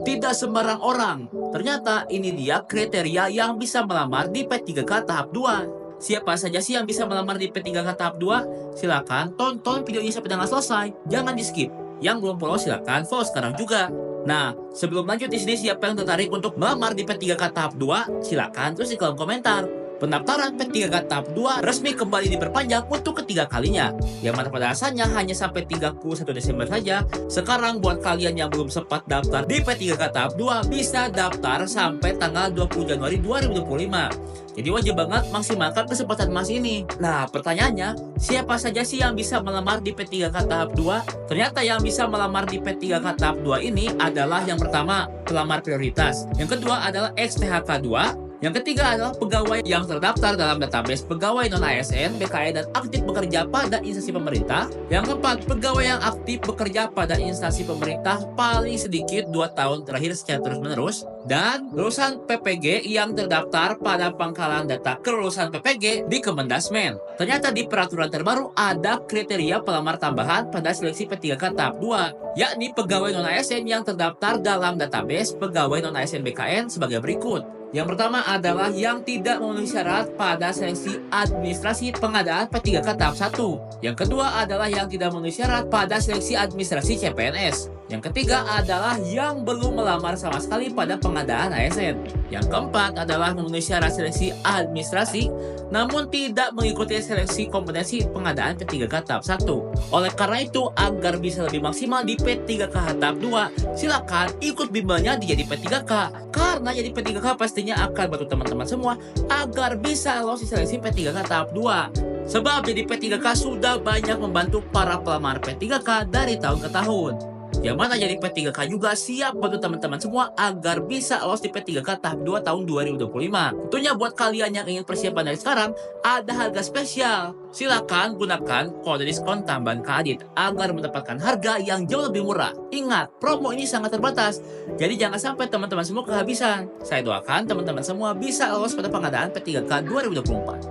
Tidak sembarang orang. Ternyata ini dia kriteria yang bisa melamar di P3K tahap 2. Siapa saja sih yang bisa melamar di P3K tahap 2? Silakan tonton videonya sampai dengan selesai. Jangan di-skip. Yang belum follow silakan follow sekarang juga. Nah, sebelum lanjut di sini siapa yang tertarik untuk melamar di P3K tahap 2? Silakan tulis di kolom komentar. Pendaftaran P3K tahap 2 resmi kembali diperpanjang untuk ketiga kalinya, yang mana pada asalnya hanya sampai 31 Desember saja. Sekarang buat kalian yang belum sempat daftar di P3K tahap 2 bisa daftar sampai tanggal 20 Januari 2025. Jadi wajib banget maksimalkan kesempatan emas ini. Nah, pertanyaannya, siapa saja sih yang bisa melamar di P3K tahap 2? Ternyata yang bisa melamar di P3K tahap 2 ini adalah yang pertama, pelamar prioritas. Yang kedua adalah ex-PHK 2. Yang ketiga adalah pegawai yang terdaftar dalam database pegawai non-ASN, BKN, dan aktif bekerja pada instansi pemerintah. Yang keempat, pegawai yang aktif bekerja pada instansi pemerintah paling sedikit 2 tahun terakhir secara terus-menerus. Dan lulusan PPG yang terdaftar pada pangkalan data kelulusan PPG di Kemendasmen. Ternyata di peraturan terbaru ada kriteria pelamar tambahan pada seleksi P3K tahap 2, yakni pegawai non-ASN yang terdaftar dalam database pegawai non-ASN BKN sebagai berikut. Yang pertama adalah yang tidak memenuhi syarat pada seleksi administrasi pengadaan P3K tahap 1. Yang kedua adalah yang tidak memenuhi syarat pada seleksi administrasi CPNS. Yang ketiga adalah yang belum melamar sama sekali pada pengadaan ASN. Yang keempat adalah memenuhi syarat seleksi administrasi namun tidak mengikuti seleksi kompetensi pengadaan P3K tahap 1. Oleh karena itu, agar bisa lebih maksimal di P3K tahap 2, silakan ikut bimbelnya di Jadi P3K. Karena Jadi P3K pastinya akan bantu teman-teman semua agar bisa lolos di seleksi P3K tahap 2. Sebab Jadi P3K sudah banyak membantu para pelamar P3K dari tahun ke tahun. Yang mana Jadi P3K juga siap bantu teman-teman semua agar bisa lolos di P3K tahap 2 tahun 2025. Tentunya buat kalian yang ingin persiapan dari sekarang, ada harga spesial. Silakan gunakan kode diskon tambahan Kak Adit agar mendapatkan harga yang jauh lebih murah. Ingat, promo ini sangat terbatas, jadi jangan sampai teman-teman semua kehabisan. Saya doakan teman-teman semua bisa lolos pada pengadaan P3K 2024.